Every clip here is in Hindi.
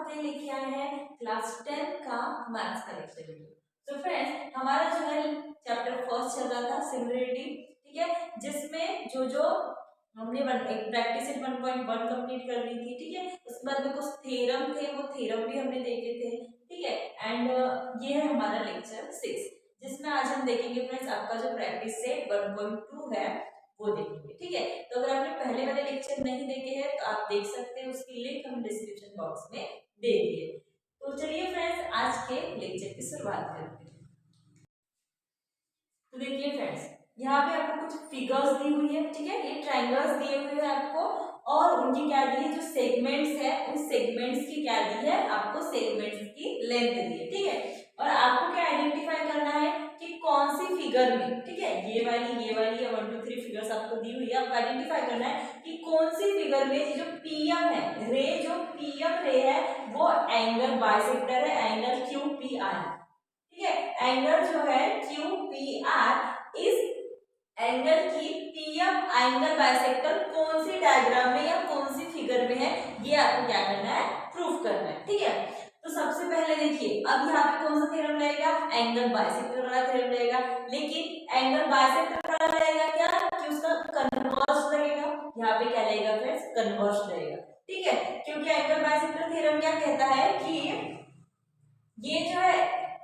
आपके लेके आए हैं क्लास 10 का मैथ्स का लेक्चर वीडियो। तो फ्रेंड्स हमारा जो है चैप्टर फर्स्ट चल रहा था सिमिलरिटी, ठीक है, जिसमें जो हमने एक प्रैक्टिस सेट 1.1 कंप्लीट कर ली थी, ठीक है। उसके बाद में कुछ थ्योरम थे, वो थ्योरम भी हमने देखे थे, ठीक है। एंड ये है हमारा लेक्चर 6 जिसमें आज हम देखेंगे फ्रेंड्स आपका जो प्रैक्टिस सेट 1.2 है वो देखेंगे, ठीक है। तो अगर आपने पहले वाले लेक्चर नहीं देखे हैं तो आप देख सकते हैं, उसकी लिंक हम डिस्क्रिप्शन बॉक्स में दे दिए। तो चलिए फ्रेंड्स आज के लेक्चर की शुरुआत करते हैं। तो देखिए फ्रेंड्स यहाँ पे आपको कुछ फिगर्स दी हुई है, ठीक है। ये ट्रायंगल्स दिए हुए हैं आपको और उनकी क्या दी है, जो सेगमेंट्स है उन सेगमेंट्स की क्या दी है, आपको सेगमेंट्स की लेंथ दी है, ठीक है। और आपको क्या आइडेंटिफाई करना है कि कौन सी फिगर में, ठीक है, ये वाली 1 2 3 फिगर्स आपको दी हुई है। आपको आइडेंटिफाई करना है कि कौन सी फिगर में जो पीएम है रे, जो पीएम रे है वो एंगल बाइसेक्टर है, एंगल क्यूपीआर, ठीक है। एंगल जो है क्यूपीआर इस एंगल की पीएम एंगल बाइसेक्टर कौन सी डायग्राम में या कौन सी फिगर में है, ये आपको क्या करना है, प्रूफ करना है, ठीक है। तो सबसे पहले देखिए अब यहाँ पे कौन सा थ्योरम रहेगा, एंगल बाइसेक्टर वाला थ्योरम रहेगा। लेकिन एंगल बाइसेक्टर वाला रहेगा क्या कि उसका कन्वर्स लगेगा, यहाँ पे क्या लगेगा फ्रेंड्स, कन्वर्स लगेगा, ठीक है। क्योंकि एंगल बाइसेक्टर थ्योरम क्या कहता है कि ये जो है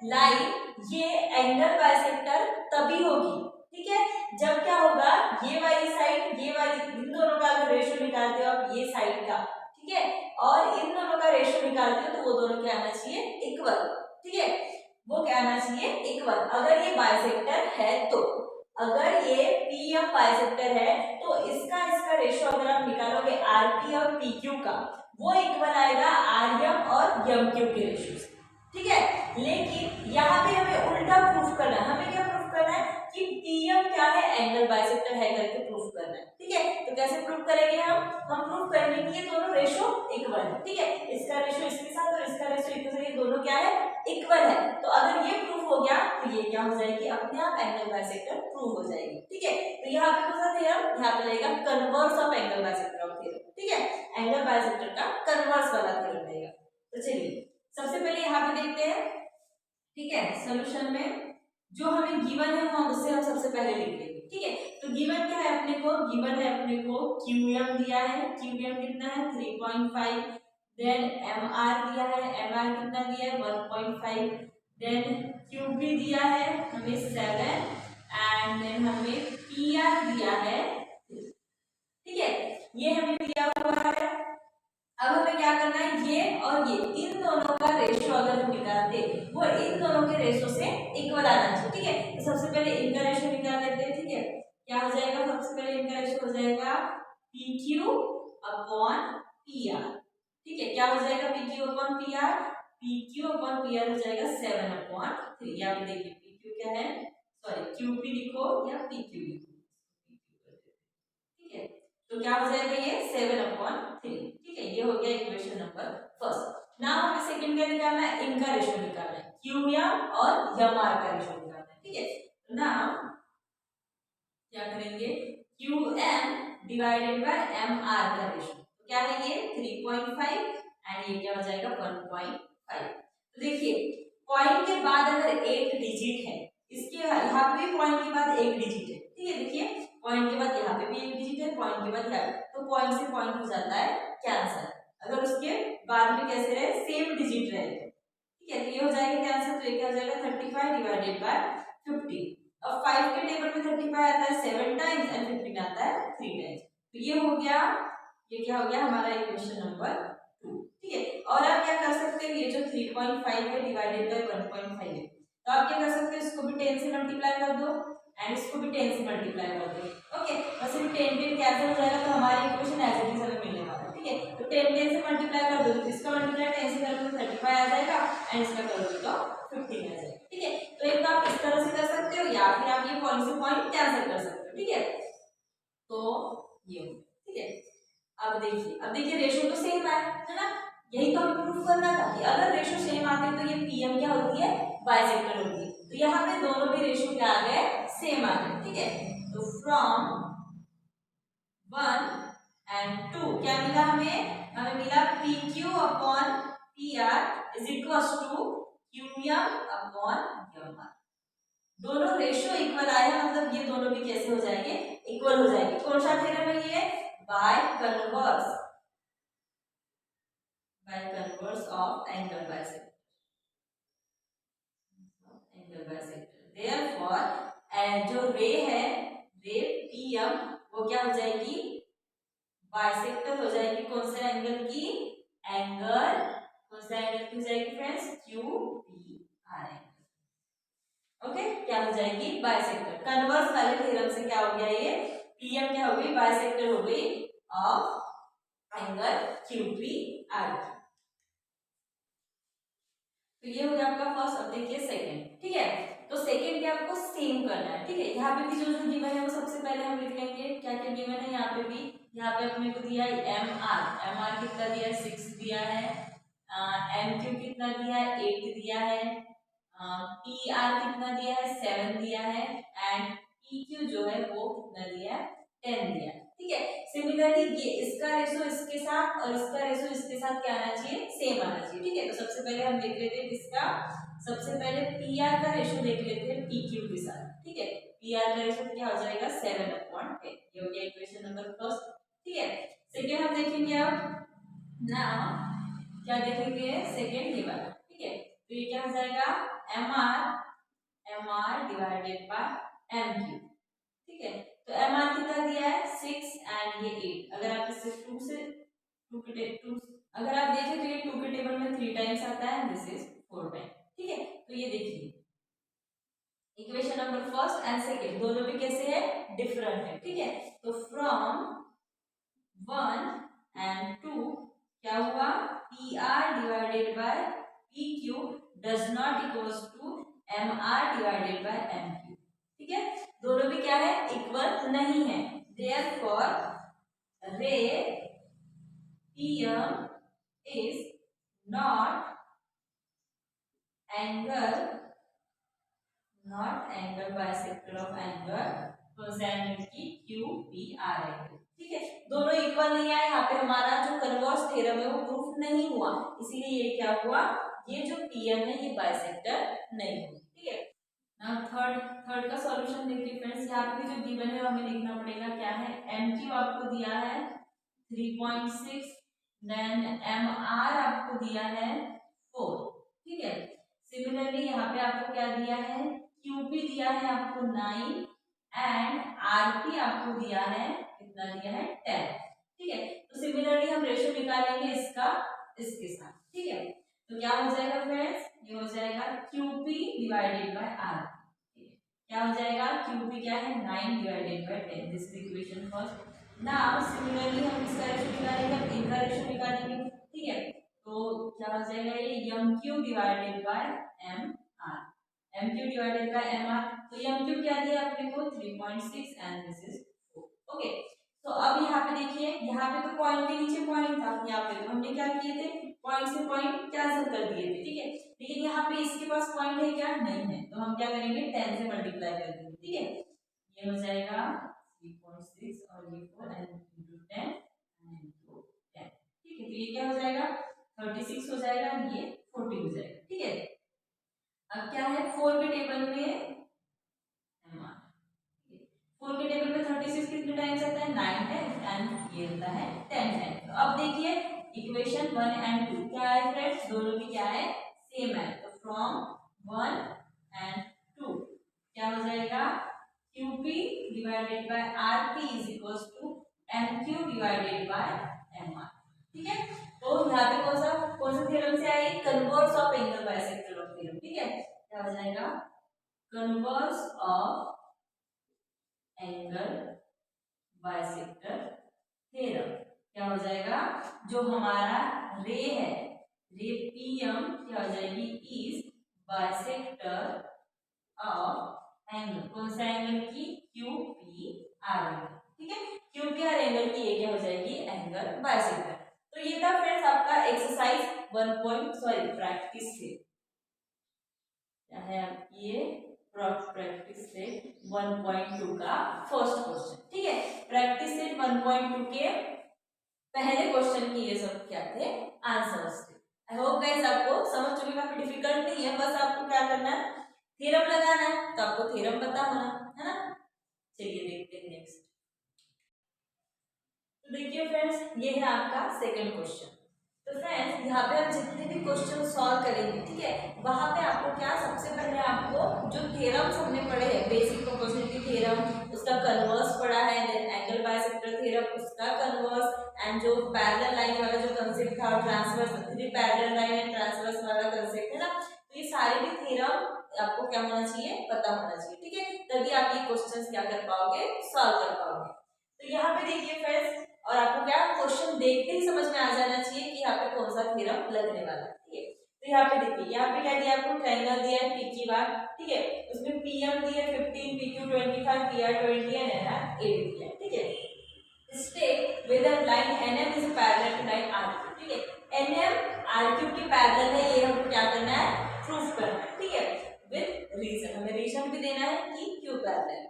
लाइन, ये एंगल बाइसेक्टर तभी होगी, ठीक है, जब क्या होगा, ये वाली साइड, ये वाली, इन दोनों का अगर रेशियो निकालते हो आप ये साइड का, ठीक है, और इन दोनों का रेशियो निकालते हो तो वो दोनों क्या आना चाहिए, इक्वल, ठीक है, वो क्या आना चाहिए, इक्वल। अगर ये बाइसेक्टर है तो, अगर ये पीएम बाइसेक्टर है तो इसका रेशियो अगर आप निकालोगे आरपी और पीक्यू का, वो इक्वल आएगा आरएम और एमक्यू के रेशियो से, ठीक है। लेकिन यहाँ पे हमें उल्टा प्रूफ करना है, हमें क्या प्रूफ करना है कि पीएम क्या है, एंगल बाइसेक्टर है करके प्रूफ करना है, ठीक है। तो कैसे प्रूफ करेंगे हम प्रूफ करेंगे कि ये दोनों रेशियो इक्वल है, ठीक है, इसका रेशियो इसके साथ और इसका रेशियो इसके साथ, ये दोनों क्या है, इक्वल है। तो अगर ये प्रूफ हो गया तो ये क्या हो जाएगी, अपने आप एंगल बाइसेक्टर प्रूफ हो जाएगी, ठीक है। तो यहाँ पे कौन सा थ्योरम, यहाँ पे लगेगा converse of angle bisector of theorem, ठीक है, एंगल बाइसेक्टर का कन्वर्स वाला थ्योरम रहेगा। तो चलिए सबसे पहले यहाँ पे देखते हैं, ठीक है, सॉल्यूशन में जो हमें गिवन है हम उससे हम सबसे पहले लिख लेंगे, ठीक है। तो गिवन क्या है अपने को, गिवन है अपने को क्यूएम दिया है, क्यूएम कितना है 3.5, देन एमआर दिया है, एमआर कितना दिया है 1.5, देन क्यूबी दिया है हमें 7 एंड देन हमें पीआर दिया है, ठीक है, ये हमें दिया हुआ है। अब हमें क्या करना है, ये और ये इन दोनों का रेशियो अगर हम निकालते वो इन दोनों के रेशियो से इक्वल आना चाहिए, ठीक है। तो सबसे पहले इनका रेशियो निकाल लेते हैं, ठीक है। क्या हो जाएगा, सबसे पहले इनका रेशियो हो जाएगा PQ अपॉन PR, ठीक है। क्या हो जाएगा PQ upon PR, PQ upon PR हो जाएगा 7/3। यहाँ पे देखिए PQ क्या है, सॉरी QP लिखो या PQ लिखो, ठीक है। तो क्या हो जाएगा ये 7/3, ठीक है। ये हो गया इक्वेशन नंबर फर्स्ट। नाउ हमें सेकंड क्या निकालना है, इनका रेशियो निकालना है, क्यूएम और एमआर का रेशियो निकालना है, ठीक है। नाउ क्या करेंगे, क्यूएम डिवाइडेड बाय एमआर का रेशियो, तो क्या है ये 3.5 एंड ये क्या हो जाएगा 1.5। तो देखिए पॉइंट के बाद अगर एक डिजिट है, इसके यहाँ पे भी पॉइंट के बाद एक डिजिट है, ठीक है। देखिए पॉइंट के बाद यहाँ पे भी एक डिजिट है, पॉइंट के बाद यहाँ, तो पॉइंट से पॉइंट हो जाता है कैंसर। अगर उसके बाद में कैसे रहे, सेम डिजिट रहे, ठीक है, तो ये हो जाएगा कैंसर। तो ये क्या हो जाएगा 35 डिवाइडेड बाय 50। अब 5 के टेबल में 35 आता है 7 टाइम्स एंड 15 आता है 3 टाइम्स। तो ये हो गया, ये क्या हो गया हमारा इक्वेशन नंबर 2, ठीक है। और आप क्या कर सकते हैं, ये जो 3.5 है डिवाइडेड बाय 1.5 है, तो आप क्या कर सकते हैं, इसको भी 10 से मल्टीप्लाई कर दो एंड इसको भी 10 से मल्टीप्लाई कर दो, ओके। वैसे भी 10 कैंसिल हो जाएगा तो हमारी इक्वेशन एज इट इज हमें मिलने वाला है, ठीक है। तो 10 से मल्टीप्लाई कर दो तो इसका मल्टीप्लाई 10 से कर दो तो 35 आ जाएगा एंड इसका कर दो तो 15 आ जाएगा, ठीक है। तो एक तो आप इस तरह से कर सकते हो या फिर आप ये पॉइंट से पॉइंट कैंसिल कर सकते हो, ठीक है। तो ये, ठीक है। अब देखिए रेशियो तो सेम है ना, यही तो हमें प्रूफ करना था कि अगर रेशियो सेम आते हैं तो ये पीएम क्या होती है, बाइसेक्टर होती है। तो यहाँ पे दोनों भी रेशियो क्या आ गए, सेम आ गए, ठीक है। तो फ्रॉम 1 and 2 क्या मिला हमें मिला PQ upon P R is equal to Q M upon M R. दोनों रेशियो इक्वल आया, मतलब ये दोनों भी कैसे हो जाएंगे, इक्वल हो जाएंगे। कौन सा थ्योरम है ये, bye converse of angle bisector, therefore जो रे है, रे पी एम वो क्या हो जाएगी, बाइसेक्टर हो जाएगी कौन से एंगल की, एंगल, कौन सा एंगल की हो जाएगी friends, Q P R angle. Okay, क्या हो जाएगी, बाइसेक्टर। कन्वर्स वाले थ्योरम से क्या हो गया, ये पीएम क्या हो गई, बाइसेक्टर हो गई of angle Q P R की। तो ये हो गया आपका फर्स्ट। अब देखिए सेकंड, ठीक है। तो सेकंड भी आपको सेम करना है, ठीक है। यहाँ पे भी जो जो गिवन है वो सबसे पहले हम लिख लेंगे, क्या क्या गिवन है यहाँ पे भी। यहाँ पे अपने को दिया है एम आर कितना दिया है, 6 दिया है, एम क्यू कितना दिया है, 8 दिया है, पी आर कितना दिया है, 7 दिया है, एंड पी क्यू जो है वो कितना दिया है, 10 दिया है, ठीक है। सिमिलरली ये इसका रेशो इसके साथ और इसका रेशो इसके साथ क्या आना चाहिए, सेम आना चाहिए, ठीक है। तो सबसे पहले हम देख लेते हैं किसका, सबसे पहले पी आर का रेशो देख लेते हैं पी क्यू के साथ, ठीक है। पी आर का रेशो क्या हो जाएगा, 7/10, ये हो गया इक्वेशन नंबर फर्स्ट, ठीक है। सेकेंड हम देखेंगे, अब ना क्या देखेंगे, सेकेंड ये वाला, ठीक है। तो ये क्या हो जाएगा, M R divided by M Q, ठीक है। तो एम आर कितना दिया है, 6 एंड ये 8। अगर आप इससे 2 अगर आप देखें तो ये 2 के टेबल में 3 टाइम्स आता है, दिस इज 4 टाइम, ठीक है। तो ये देखिए equation number first and second दोनों भी कैसे है, डिफरेंट है, ठीक है। तो फ्रॉम 1 एंड 2 क्या हुआ, P R divided by P Q does not equals to M R divided by M Q, ठीक है। दोनों भी क्या है, इक्वल नहीं है, देयरफॉर रे PM is naught angle bisector of angle cosine की क्यू पी आर एंगल, ठीक है। दोनों इक्वल नहीं आए, यहाँ पे हमारा जो कन्वर्स थ्योरम है वो प्रूफ नहीं हुआ, इसीलिए ये क्या हुआ, ये जो पीएम है ये बाइसेक्टर नहीं हुआ, ठीक है। नाउ थर्ड का सॉल्यूशन देखिए फ्रेंड्स, यहाँ पे जो गिवन है हमें लिखना पड़ेगा, क्या है, एम क्यू आपको दिया है 3.6, देन एम आर आपको दिया है 4, ठीक है। सिमिलरली यहाँ पे आपको क्या दिया है, क्यूपी दिया है आपको 9 एंड आरपी आपको दिया है, कितना दिया है, 10, ठीक है। तो सिमिलरली हम रेशियो निकालेंगे इसका इसके साथ, ठीक है। तो क्या हो जाएगा फ्रेंड्स, ये हो जाएगा क्यूपी डिवाइडेड बाय आर, क्या हो जाएगा, क्यूपी क्या है, 9 divided by 10, this is equation first. Now similarly हम इसका रेशियो निकालेंगे, हम इनका रेशियो निकालेंगे, ठीक है। तो क्या हो जाएगा, ये M Q divided by M R, M Q divided by M R. तो एम क्यू क्या दिया अपने को, 3.6 एंड दिस इज 4, ओके। तो अब यहाँ पे देखिए, यहाँ पे तो पॉइंट के नीचे पॉइंट था, यहाँ पे तो हमने क्या किए थे, पॉइंट से पॉइंट कैंसिल कर दिए थे, ठीक है। लेकिन यहाँ पे इसके पास पॉइंट है क्या, नहीं है, तो हम क्या करेंगे, 10 से मल्टीप्लाई कर देंगे, ठीक है। ये हो जाएगा 3.6 और ये 4 एंड इंटू 10 एंड इंटू 10, ठीक है। तो ये क्या हो जाएगा, 36 हो जाएगा, ये 40 हो जाएगा, ठीक है। अब क्या है, 4 के टेबल में 4 के टेबल में 36 कितने टाइम्स आता है, 9 टाइम्स, एंड ये होता है 10 टाइम्स। तो अब देखिए इक्वेशन 1 एंड 2 क्या है फ्रेंड्स, दोनों भी क्या है, सेम है। तो फ्रॉम 1 एंड 2 क्या हो जाएगा, QP divided by RP is equals to MQ divided by MR, ठीक है। तो यहाँ पे कौन सा थ्योरम से आई, converse of angle bisector of theorem, ठीक है। क्या हो जाएगा, converse of angle bisector theorem, क्या हो जाएगा, जो हमारा रे है, रे पीएम क्या हो जाएगी, इज बाइसेक्टर ऑफ एंगल, कौन सा एंगल की, क्यू पी आर एंगल, ठीक है। क्यू पी आर एंगल की ये क्या हो जाएगी, एंगल बाइसेक्टर। तो ये था फ्रेंड्स आपका एक्सरसाइज 1 प्रैक्टिस से, क्या है ये प्रैक्टिस सेट 1.2 का फर्स्ट क्वेश्चन, ठीक है। प्रैक्टिस सेट 1.2 के पहले क्वेश्चन की ये सब क्या थे, आंसर्स थे। आई होप गाइस आपको समझ चुके, काफी डिफिकल्ट नहीं है, बस आपको क्या करना है, थ्योरम लगाना है, तो आपको थ्योरम पता होना है ना। चलिए देखते हैं नेक्स्ट। तो देखिए फ्रेंड्स, ये है आपका सेकंड क्वेश्चन। तो फ्रेंड्स यहाँ पे हम जितने भी क्वेश्चन सॉल्व करेंगे, ठीक है, वहां पे आपको क्या, सबसे पहले आपको जो थ्योरम्स हमने पढ़े हैं, बेसिक प्रोपोर्शनलिटी थ्योरम, उसका कन्वर्स पढ़ा है, देन एंगल बाइसेक्टर थ्योरम, उसका कन्वर्स, एंड जो पैरेलल लाइन वाला जो कांसेप्ट था, transverse, three parallel line and transverse वाला कांसेप्ट है ना, तो ये सारे भी थ्योरम आपको क्या होना चाहिए, पता होना चाहिए, ठीक है, तभी आप ये क्वेश्चंस क्या कर पाओगे, सॉल्व कर पाओगे। तो यहाँ पे देखिए फ्रेंड्स, और आपको क्या, क्वेश्चन देखते ही समझ में आ जाना चाहिए कि यहाँ पे कौन सा थ्योरम लगने वाला है, ठीक है। तो यहाँ पे देखिए, यहाँ पे क्या दिया आपको, ट्रायंगल दिया है PQR, ठीक है, उसमें PM दिया 15, PQ 25, PR 20 एंड NR 80 दिया है, ठीक है। State whether line NM is parallel to line RQ, ठीक है, NM RQ के पैरेलल है, ये हमको क्या करना है, प्रूफ करना है, ठीक है, विद रीजन, हमें रीजन भी देना है कि क्यों पैरेलल है।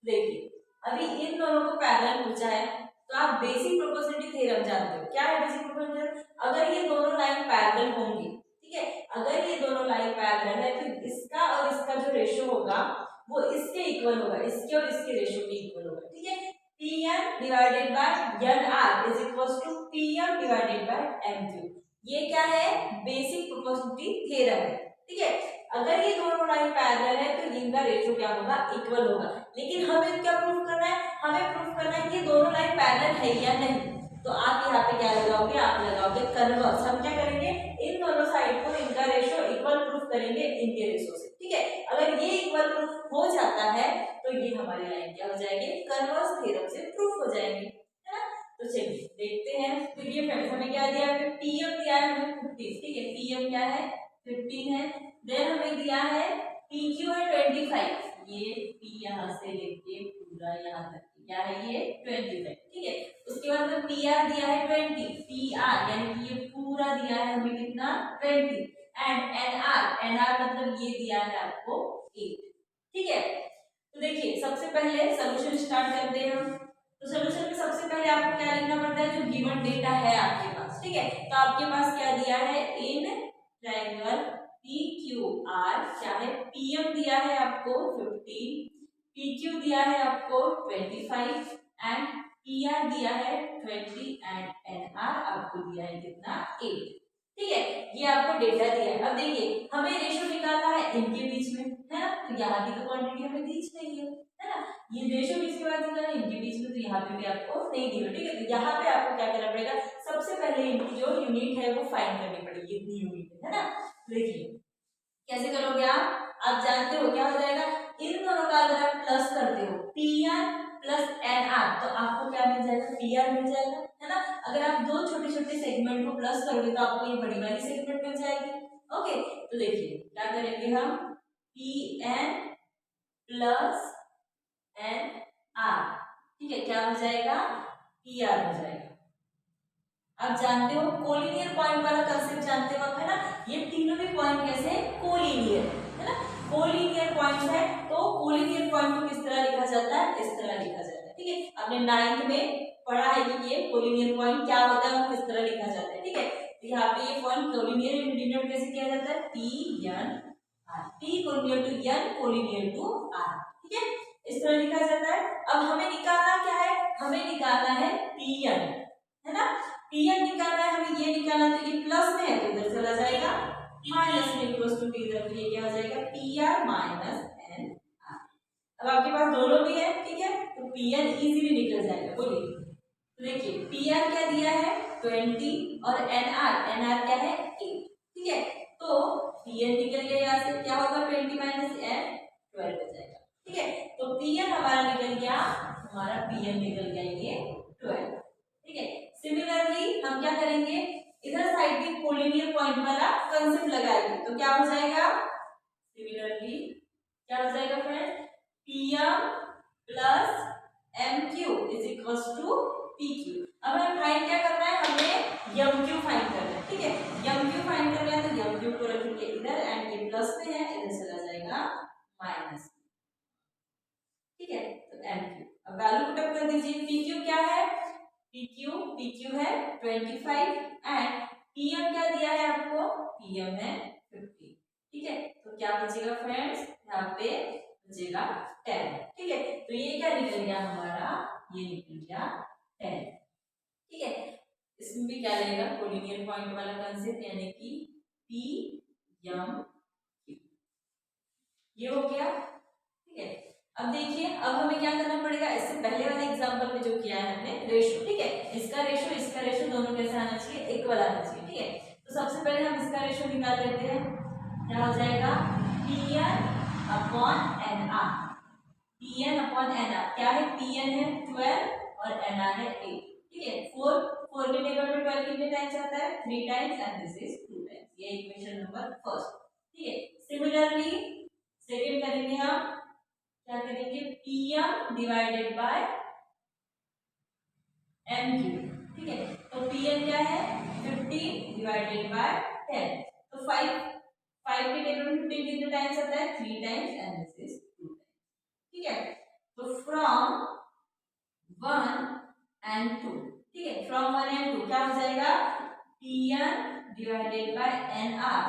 देखिए अभी इन दोनों को पैरेलल पूछा है, तो आप बेसिक प्रोपोर्शनलिटी थ्योरम जानते हो, क्या है बेसिक प्रोपोर्शनलिटी, अगर ये दोनों लाइन पैरेलल होंगी, ठीक है, अगर ये दोनों लाइन पैरेलल है तो इसका और इसका जो रेशियो होगा वो इसके इक्वल होगा, इसके और इसके रेशियो के इक्वल होगा, ठीक है। Pm divided by Nr is equals to Pm divided by Mq, ये क्या है, बेसिक प्रोपोर्शनलिटी थ्योरम है, ठीक है। अगर ये दोनों लाइन पैरेलल है तो इनका रेशियो क्या होगा, इक्वल होगा, लेकिन हमें क्या प्रूफ करना है, हमें प्रूफ करना है कि दोनों लाइन पैरेलल है या नहीं, तो आप यहाँ पे क्या लगाओगे, आप लगाओगे कन्वर्स, हम क्या करेंगे, इन दोनों साइड को इनका रेशियो इक्वल प्रूफ करेंगे इनके रेशियो से, ठीक है। अगर ये इक्वल प्रूफ हो जाता है तो ये हमारी लाइन क्या हो जाएगी, कन्वर्स थ्योरम से प्रूफ हो जाएंगे, है ना। तो चलिए देखते हैं, तो ये फ्रेंड्स हमें क्या दिया है, PM दिया है हमें 15, ठीक है, PM क्या है 15 है, देन हमें दिया है PQ है 25, ये P यहाँ से लेके पूरा यहाँ तक क्या है, ये 25, ठीक है। उसके बाद में PR दिया है 20, PR यानी कि ये पूरा दिया है हमें कितना 20, एंड NR मतलब ये दिया है आपको 8, ठीक है। तो देखिए सबसे पहले सॉल्यूशन स्टार्ट करते हैं हम। तो सॉल्यूशन में सबसे पहले आपको क्या लिखना पड़ता है, जो गिवन डेटा है आपके पास, ठीक है। तो आपके पास क्या दिया है, इन ट्रायंगल PQR क्या है, PM दिया है आपको 15, PQ दिया है आपको 25 एंड PR दिया है 20 एंड NR आपको दिया है कितना 8, ठीक है। ये आपको डेटा दिया है। अब देखिए हमें रेशियो निकालना है इनके बीच में, है ना, तो यहाँ की तो क्वांटिटी हमें दी नहीं है ना, ये रेशियो किसके बाद निकालना है, इनके बीच में, तो यहाँ पे भी आपको नहीं दी, ठीक है। तो यहाँ पे आपको क्या करना पड़ेगा, सबसे पहले इनकी जो यूनिट है वो फाइंड करनी पड़ेगी, इतनी यूनिट है ना। देखिए कैसे करोगे आप जानते हो क्या हो जाएगा, इन दोनों का अगर आप प्लस करते हो PR प्लस NR तो आपको क्या मिल जाएगा, PR मिल जाएगा, है ना। अगर आप दो छोटे छोटे सेगमेंट को प्लस करोगे तो आपको ये बड़ी वाली सेगमेंट मिल जाएगी, ओके। तो देखिए क्या करेंगे हम, PN प्लस NR, ठीक है, क्या हो जाएगा, PR हो जाएगा। आप जानते हो कोलिनियर पॉइंट वाला कांसेप्ट जानते हो आप, है ना, ये तीनों भी पॉइंट कैसे कोलिनियर है ना, कोलिनियर पॉइंट है, तो कोलिनियर पॉइंट को किस तरह लिखा जाता है, इस तरह लिखा जाता है, ठीक है। आपने 9th में पढ़ा है कि ये कोलिनियर पॉइंट क्या होता है, किस तरह लिखा जाता है, ठीक है। तो यहाँ पे ये पॉइंट कोलिनियर डिनोट कैसे किया जाता है, PNR, P collinear to N collinear to R, ठीक है, इस तरह लिखा जाता है। अब हमें निकालना क्या है, हमें निकालना है PN, है ना, PN निकालना है हमें, ये निकालना, तो ये प्लस में है तो इधर चला जाएगा, माइनस में इक्वल्स टू इधर, ये क्या हो जाएगा PR माइनस NR। अब आपके पास दोनों भी है, ठीक है, तो PN इजीली निकल जाएगा, बोलिए। तो देखिए PR क्या दिया है 20 और NR क्या है 8, ठीक है। तो PN निकल गया, यहाँ से क्या होगा 20 माइनस N 12 हो जाएगा, ठीक है। तो PN हमारा निकल गया, हमारा PN निकल गया ये 12, ठीक है। सिमिलरली हम क्या करेंगे, इधर साइड भी कोलिनियर पॉइंट वाला कांसेप्ट लगाएंगे, तो क्या हो जाएगा, सिमिलरली क्या हो जाएगा friend, PM plus MQ is equals to PQ। अब हमें फाइंड क्या करना है, हमें MQ फाइंड करना है, ठीक है। MQ फाइंड करना है तो MQ को रखेंगे इधर, एंड ये प्लस में है, इधर चला जाएगा माइनस, ठीक है। तो MQ अब वैल्यू पुट कर दीजिए, PQ क्या है, PQ है 25 एंड पीएम क्या दिया है आपको, पीएम है 50, ठीक है। तो क्या बचेगा फ्रेंड्स, यहाँ पे बचेगा 10, ठीक है। तो ये क्या निकल गया हमारा, ये निकल गया 10, ठीक है। इसमें भी क्या लगेगा, कोलिनियर पॉइंट वाला कंसेप्ट, यानी कि पी एम क्यू, ये हो गया, ठीक है। अब देखिए, अब हमें क्या करना पड़ेगा, इससे पहले वाले एग्जांपल में जो किया है हमने रेशो, ठीक है, इसका रेशो दोनों कैसे आना चाहिए, इक्वल आना चाहिए, ठीक है। तो सबसे पहले हम इसका रेशो निकाल लेते हैं, क्या हो जाएगा, PN upon N R, PN upon N R, क्या है, पीएन है 12 और एन आर है 8, ठीक है। 4 के टेबल में 12 कितने टाइम्स आता है, 3 times, and this is 2 times, ये इक्वेशन नंबर फर्स्ट, ठीक है। सिमिलरली सेकंड करेंगे हम, क्या करेंगे, PM divided by M Q, ठीक है। तो पीएम क्या है, 15 डिवाइडेड बाय 10, तो 5 के टेबल में 15 कितने टाइम्स आता है, 3 times, and this is 2 times, ठीक है। तो फ्रॉम 1 एंड 2, ठीक है, फ्रॉम 1 एंड 2 क्या हो जाएगा, PM divided by N R,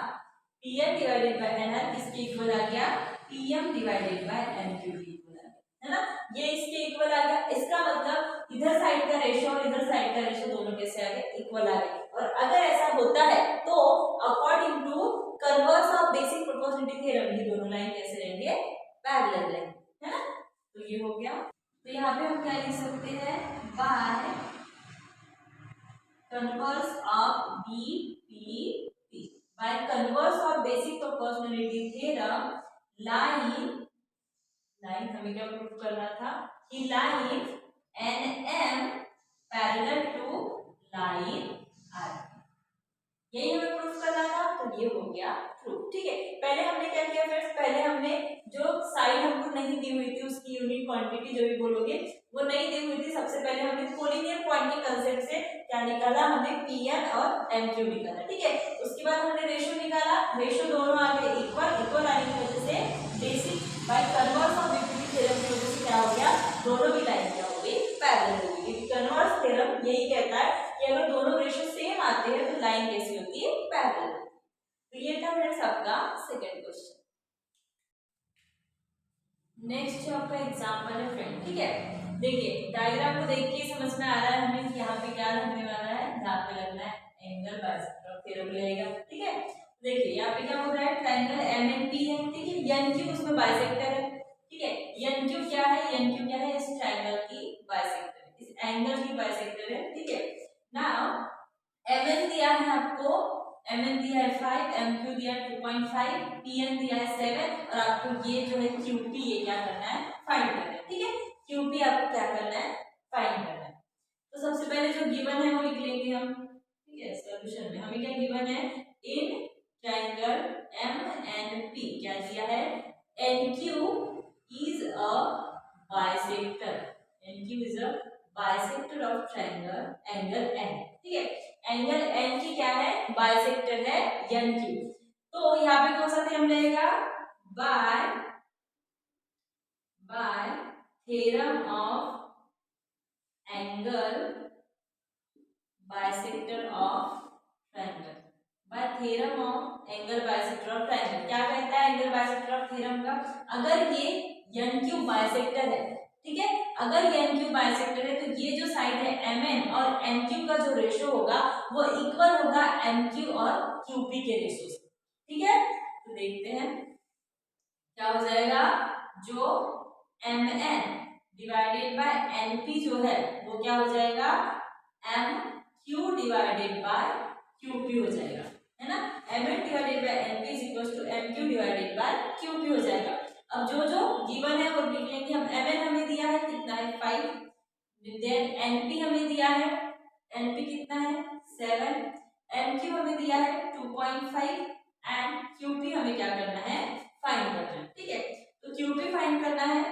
PM divided by N R किसके इक्वल आ गया, PM divided by N Q के इक्वल आ गया, है ना, ये इसके इक्वल आ गया। इसका मतलब इधर साइड का रेशियो और इधर साइड का रेशियो दोनों कैसे आ गए, इक्वल आ गए। और अगर ऐसा होता है तो according to converse of basic proportionality theorem ये दोनों लाइन कैसे रहेंगे, पैरेलल रहेंगे, है ना। तो ये हो गया। तो यहाँ पे हम क्या लिख सकते हैं, by converse of BPT, by converse of basic proportionality theorem, line हमें क्या प्रूव करना था कि line N M parallel to line R, यही हमें प्रूफ करना था, तो ये हो गया प्रूफ, ठीक है। पहले हमने क्या किया फ्रेंड्स, पहले हमने जो साइड हमको नहीं दी हुई थी उसकी यूनिट क्वांटिटी जो भी बोलोगे वो नहीं दी हुई थी, सबसे पहले हमने कोलिनियर पॉइंट के कांसेप्ट से क्या निकाला, हमने पीएन और एमक्यू निकाला, ठीक है। उसके बाद हमने रेशियो निकाला, रेशियो दोनों आ गए इक्वल आने की वजह से basic bye converse of BPT theorem की वजह से क्या हो गया, दोनों की लाइन क्या हो गई, पैरेलल हो गई। कन्वर्स थ्योरम यही कहता है कि अगर दोनों रेशियो सेम आते हैं तो लाइन कैसी होती है, पैरेलल। तो ये था फ्रेंड्स आपका सेकंड क्वेश्चन। नेक्स्ट जो आपका एग्जांपल है फ्रेंड, ठीक है, देखिए डायग्राम को देख के समझ में आ रहा है हमें कि यहाँ पे क्या लगने वाला है, यहाँ पे लगना है एंगल बाइसेक्टर थ्योरम लगेगा, ठीक है। देखिए यहाँ पे क्या हो रहा है, ट्रायंगल एमएनपी है, ठीक है, एनक्यू उसमें बाइसेक्टर है, ठीक है। एनक्यू क्या है, एनक्यू क्या है, इस ट्रायंगल की बाइसेक्टर है, इस एंगल की बाइसेक्टर है, ठीक है। नाउ एमएन दिया है आपको, एमएन दिया है 5, एमक्यू दिया है 2.5, पीएन दिया है 7, और आपको ये जो है क्यूपी ये क्या करना है, फाइंड करना है, ठीक है। क्यूपी आपको क्या करना है, फाइंड करना है। तो सबसे पहले जो गिवन है वो लिख लेंगे हम, ठीक है। सॉल्यूशन में हमें क्या गिवन है, इन ट्रायंगल एमएनपी क्या दिया है, NQ is a bisector, NQ is a bisector of triangle angle N, ठीक है। एंगल एन की क्या है, बाइसेक्टर है एन क्यू। तो यहाँ पे कौन सा थ्योरम लगेगा, bye theorem of angle bisector of triangle, bye theorem of angle bisector of triangle. क्या कहता है एंगल बाइसेक्टर ऑफ थ्योरम का, अगर ये एन क्यू बाइसेक्टर है, ठीक है, अगर एन क्यू बाइसेक्टर है तो ये जो साइड है एम एन और एन क्यू का जो रेशियो होगा वो इक्वल होगा एम क्यू और क्यूपी के रेशियो से, ठीक है। तो देखते हैं क्या हो जाएगा, जो M N divided by N P जो है वो क्या हो जाएगा, M Q divided by QP हो जाएगा, है ना। M N divided by N P is equal to M Q divided by QP हो जाएगा। अब जो जो गिवन है वो लिख लेंगे हम, एम एन हमें दिया है कितना है 5, देन एनपी हमें दिया है, एनपी कितना है 7, एमक्यू हमें दिया है 2.5 एंड क्यूपी हमें क्या करना है, फाइंड करना है, ठीक है। तो क्यूपी फाइंड करना है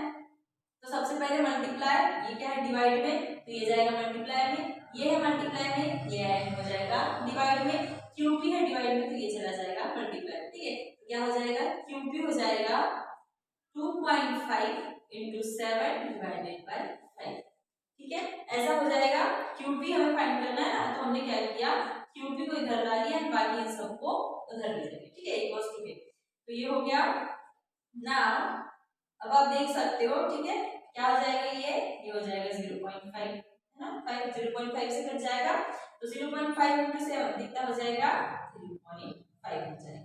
तो सबसे पहले मल्टीप्लाई, ये क्या है डिवाइड में, तो ये जाएगा मल्टीप्लाई में, ये है मल्टीप्लाई में, ये हो जाएगा डिवाइड में, क्यूपी है डिवाइड में तो ये चला जाएगा मल्टीप्लाई में, ठीक है। तो क्या हो जाएगा, क्यूपी हो जाएगा 2.5 into 7 डिवाइडेड बाय 5, ठीक है, ऐसा हो जाएगा। क्यूपी हमें फाइंड करना है ना, तो हमने क्या किया, क्यूपी को इधर ला लिया, बाकी इन सबको उधर ले लेंगे, ठीक है, इक्वल्स टू के। तो ये हो गया ना। अब आप देख सकते हो, ठीक है, क्या हो जाएगा, ये हो जाएगा 0.5, है ना, 5 0.5 से कट जाएगा, तो 0.5 इंटू 7 कितना हो जाएगा, 3.5 हो जाएगा,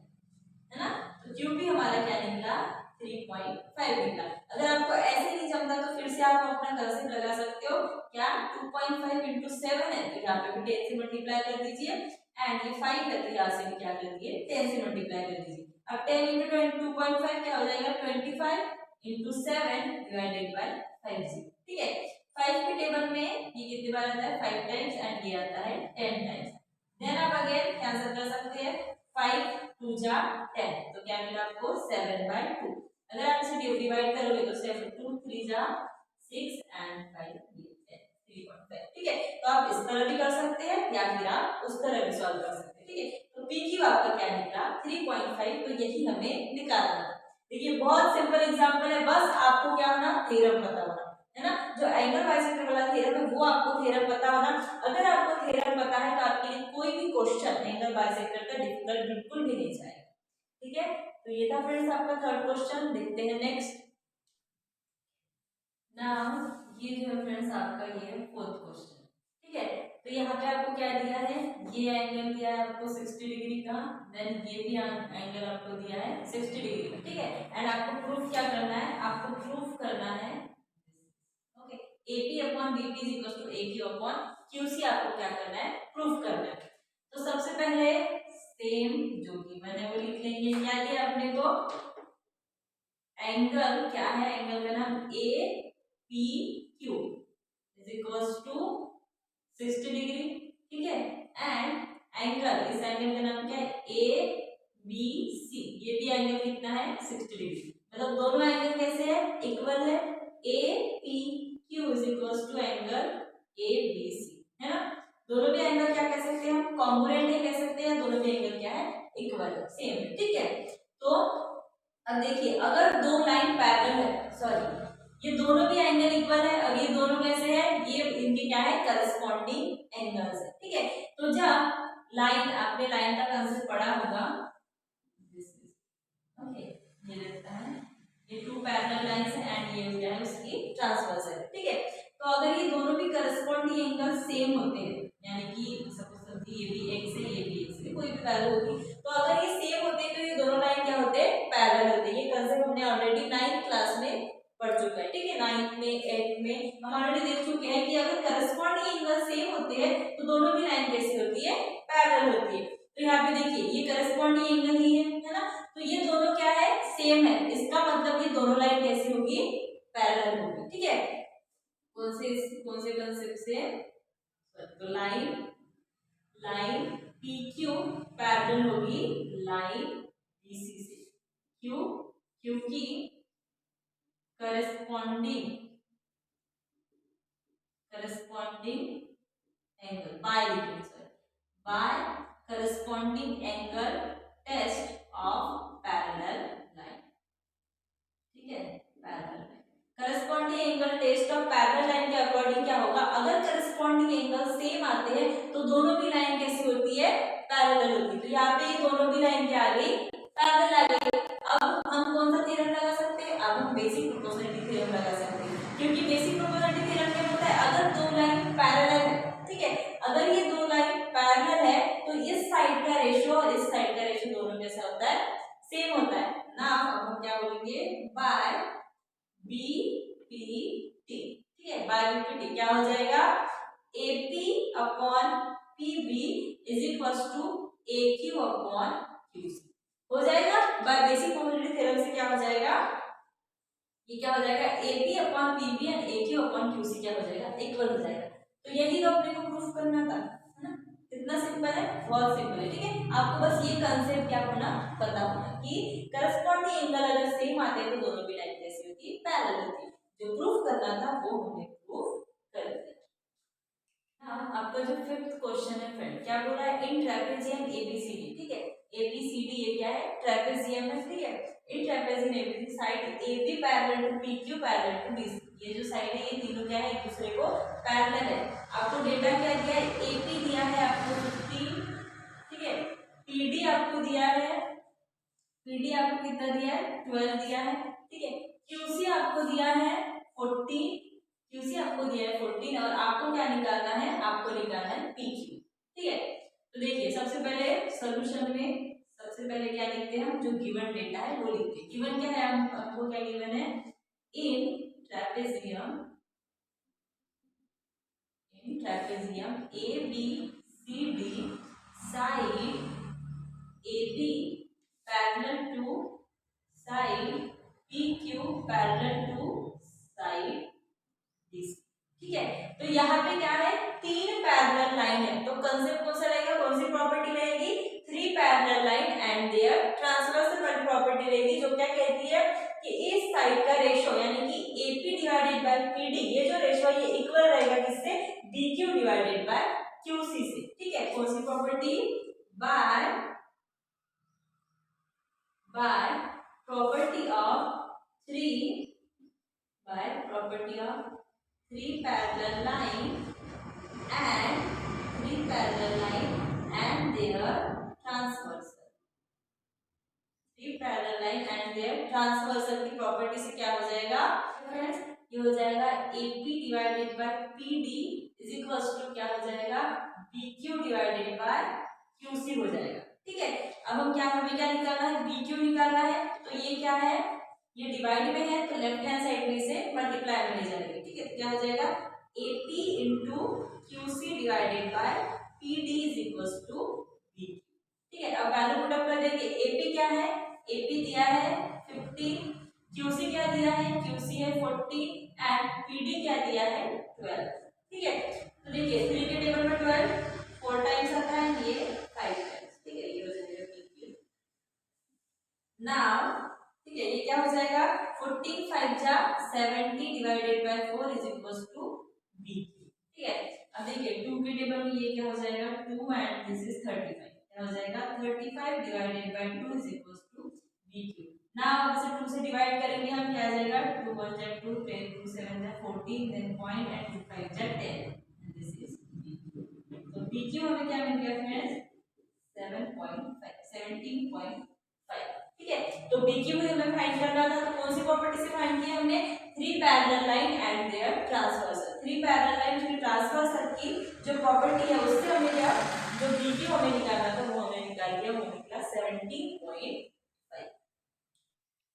है ना। तो क्यूबी हमारा क्या निकला, 3.5 निकला। अगर आपको ऐसे नहीं जमता तो फिर से आप अपना कर्सर लगा सकते हो, क्या 2.5 इंटू 7 है, तो यहाँ पे भी 10 से मल्टीप्लाई कर दीजिए, एंड ये 5 है तो यहाँ से भी क्या कर दिए, 10 से मल्टीप्लाई कर दीजिए। अब 10 इंटू 2.5 क्या हो जाएगा, 25 इंटू 7 डिवाइडेड बाय 5, ठीक है। 5 के टेबल में ये कितने बार आता है, 5 टाइम्स, एंड ये आता है 10 टाइम्स। देन आप अगेन कैंसिल कर सकते हैं, 5 2 जा 10, तो क्या मिला आपको, 7/2। अगर आप इसे डिवाइड करोगे तो 7 2 3 जा 6 एंड 5 3.5, ठीक है। तो आप इस तरह भी कर सकते हैं या फिर आप उस तरह भी सॉल्व कर सकते हैं, ठीक है। तो पी क्यू आपका क्या निकला, 3.5, तो यही हमें निकालना है। देखिए बहुत सिंपल एग्जांपल है, बस आपको क्या होना, थ्योरम पता होना, है ना। जो एंगल बाइसेक्टर वाला थ्योरम है वो आपको थ्योरम पता होना। अगर आपको थ्योरम पता है तो आपके लिए कोई भी क्वेश्चन एंगल बाइसेक्टर का डिफिकल्ट बिल्कुल भी नहीं जाएगा, ठीक है। तो ये था फ्रेंड्स आपका थर्ड क्वेश्चन। देखते हैं नेक्स्ट। नाउ ये जो है फ्रेंड्स आपका ये है फोर्थ क्वेश्चन, ठीक है। तो यहाँ पे आपको क्या दिया है, ये एंगल दिया है आपको 60 डिग्री का, देन ये भी एंगल आपको दिया है 60 डिग्री का, ठीक है। एंड आपको प्रूफ क्या करना है, आपको प्रूफ करना है okay, AP upon BP is equal to AQ upon QC, आपको क्या करना है, प्रूफ करना है। तो सबसे पहले सेम जो कि मैंने वो लिख लेंगे, क्या दिया अपने को, एंगल क्या है, एंगल का नाम APQ is equal to 60 degree, ठीक है। एंड एंगल, इस एंगल का नाम क्या है, ABC, ये भी एंगल कितना है, 60 डिग्री। मतलब दोनों एंगल कैसे है, इक्वल है, APQ is equal to angle ABC, है ना। दोनों भी एंगल क्या कह सकते हैं हम, कॉन्ग्रुएंट है कह सकते हैं, दोनों भी एंगल क्या है, इक्वल है, सेम है, ठीक है। तो अब देखिए अगर दो लाइन पैरेलल है, सॉरी ये दोनों भी एंगल इक्वल है, और ये दोनों कैसे है, ये इनके क्या है, करस्पॉन्डिंग एंगल्स है, ठीक है। तो जब लाइन, आपने लाइन का कंसेप्ट पढ़ा होगा, ओके, ये लगता है ये टू पैरेलल लाइंस है एंड ये क्या है उसकी ट्रांसवर्स है, ठीक है। तो अगर ये दोनों भी करस्पॉन्डिंग एंगल सेम होते हैं, यानी कि सपोज ये भी x है, ये भी x है, कोई भी वैल्यू होगी, तो अगर ये सेम होते हैं तो ये दोनों लाइन क्या होते हैं, पैरेलल होते हैं। ये कंसेप्ट हमने ऑलरेडी 9th क्लास में पढ़ चुका है, ठीक है। 9th में 8th में हम ऑलरेडी देख चुके हैं कि अगर करस्पॉन्डिंग एंगल सेम होते हैं तो दोनों भी लाइन कैसी होती है, पैरेलल होती है। तो यहाँ पे देखिए ये करस्पॉन्डिंग एंगल ही है ना, तो ये दोनों क्या है, सेम है, इसका मतलब ये दोनों लाइन कैसी होगी, पैरेलल होगी, ठीक है। कौन से कंसेप्ट से, तो लाइन PQ पैरेलल होगी लाइन BC से, क्यों, क्योंकि corresponding angle by corresponding angle test of parallel line, ठीक है। Parallel corresponding angle test of parallel line के अकॉर्डिंग क्या होगा, अगर करस्पॉन्डिंग एंगल सेम आते हैं तो दोनों भी लाइन कैसी होती है, पैरेलल होती है। तो यहाँ पे ये दोनों भी लाइन क्या आ गई, पैरेलल आ गई। अब हम कौन सा थ्योरम लगा सकते हैं, अब हम बेसिक प्रोपोर्शनलिटी थ्योरम लगा सकते हैं, क्योंकि बेसिक प्रोपोर्शनलिटी थ्योरम क्या होता है, अगर दो लाइन पैरेलल है, ठीक है, अगर ये दो लाइन पैरेलल है तो इस साइड का रेशियो और इस साइड का रेशियो दोनों कैसा होता है, सेम होता है ना। अब हम क्या बोलेंगे, बाय BPT, ठीक है, बाय BPT क्या हो जाएगा, AP upon PB is equal to AQ upon QC हो जाएगा। बाय बेसिक प्रोबेबिलिटी थ्योरम से क्या हो जाएगा, ये क्या हो जाएगा, AP upon PB and AQ upon QC क्या हो जाएगा, इक्वल हो जाएगा। तो यही तो अपने को प्रूफ करना था, है ना। कितना सिंपल है, बहुत सिंपल है, ठीक है। आपको बस ये कंसेप्ट क्या होना, पता होना कि करस्पॉन्डिंग एंगल अगर सेम आते हैं तो दोनों की लाइन कैसी होती है, पैरेलल होती है। जो प्रूफ करना था वो हमने प्रूफ कर दिया। हाँ, आपका जो फिफ्थ क्वेश्चन है फ्रेंड, क्या बोला है, इन ट्रेपेजियम ABCD, ठीक है, ABCD ये क्या है, ट्रेपेजियम है, ठीक है। In trapezium ABCD side AB parallel to PQ parallel to BC, ये जो साइड है ये तीनों क्या है, एक दूसरे को पैरेलल है। आपको डेटा क्या दिया है, AP दिया है आपको 15 PD आपको दिया है, PD आपको कितना दिया है 12 दिया है, ठीक है। QC आपको दिया है 14, QC आपको दिया है 14 और आपको क्या निकालना है, आपको निकालना है PQ, ठीक है। तो देखिए सबसे पहले सॉल्यूशन में सबसे पहले क्या लिखते हैं हम, जो गिवन डेटा है वो लिखते हैं। गिवन क्या है, हमको क्या गिवन है, in trapezium ABCD side AB parallel to side PQ parallel to side BC, ठीक है। तो यहाँ पे क्या है, 3 पैरेलल लाइन है, तो कंसेप्ट कौन सा रहेगा, कौन सी प्रॉपर्टी रहेगी, 3 parallel line and their transversal वाली प्रॉपर्टी रहेगी, जो क्या कहती है कि इस साइड का रेशो यानी कि AP डिवाइडेड बाय PD, ये जो रेशो है ये इक्वल रहेगा किससे, BQ डिवाइडेड बाय QC से, ठीक है। कौन सी property, by property of 3 parallel line and their transversal, 3 parallel line and their transversal की प्रॉपर्टी से क्या हो जाएगा फ्रेंड्स, ये हो जाएगा AP divided by PD is equal to क्या हो जाएगा, BQ डिवाइडेड बाय QC हो जाएगा, ठीक है। अब हम क्या, हमें क्या निकालना है, BQ निकालना है, तो ये क्या है, ये डिवाइड में है तो लेफ्ट हैंड साइड में इसे मल्टीप्लाई में ले जाएंगे, ठीक है। क्या हो जाएगा, AP into QC divided by PD is equal to BQ, ठीक है। अब वैल्यू पुट अप कर देंगे, AP क्या है, AP दिया है 15, QC क्या दिया है, QC है 40 एंड PD क्या दिया है 12, ठीक है। तो देखिए 3 के टेबल में 12 4 टाइम्स आता है, ये 5 टाइम्स, ठीक है। ये हो जाएगा PQ नाउ, ठीक है। ये क्या हो जाएगा, 14 5 जा 70 divided by 4 is equal to BQ, ठीक है। अब देखिए 2 के टेबल में ये क्या हो जाएगा 2 एंड दिस इज 35, क्या हो जाएगा 35 divided by 2 is equal to BQ। Now अब इसे 2 से डिवाइड करेंगे हम, क्या आ जाएगा 2 1 जा 2 10 2 7 जा 14 देन पॉइंट एंड 2 5 जा 10 दिस इज BQ। तो BQ हमें क्या मिल गया फ्रेंड्स 17.5, ठीक है। तो BQ हमें फाइंड करना था, तो कौन सी प्रॉपर्टी से फाइंड किया हमने, 3 parallel line and their transversal, 3 parallel line की ट्रांसवर्सल की जो प्रॉपर्टी है उससे हमें क्या, जो BQ हमें निकालना था वो हमें निकाल दिया, वो निकला 17.5।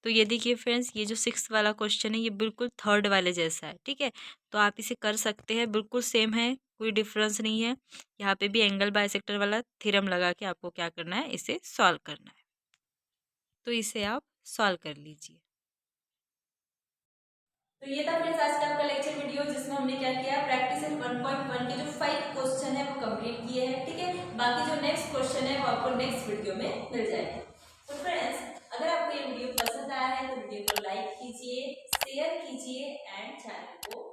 तो ये देखिए फ्रेंड्स, ये जो 6th वाला क्वेश्चन है ये बिल्कुल 3rd वाले जैसा है, ठीक है। तो आप इसे कर सकते हैं, बिल्कुल सेम है, कोई डिफरेंस नहीं है। यहाँ पे भी एंगल बाइसेक्टर वाला थ्योरम लगा के आपको क्या करना है, इसे सॉल्व करना है। तो इसे आप सॉल्व कर लीजिए। तो ये था फ्रेंड्स आज का आपका लेक्चर वीडियो, जिसमें हमने क्या किया, प्रैक्टिस 1.1 के जो 5 क्वेश्चन है वो कंप्लीट किए हैं, ठीक है। बाकी जो नेक्स्ट क्वेश्चन है वो आपको नेक्स्ट वीडियो में मिल जाएगा। तो फ्रेंड्स अगर आपको ये वीडियो पसंद आया है तो वीडियो को लाइक कीजिए, शेयर कीजिए एंड चैनल को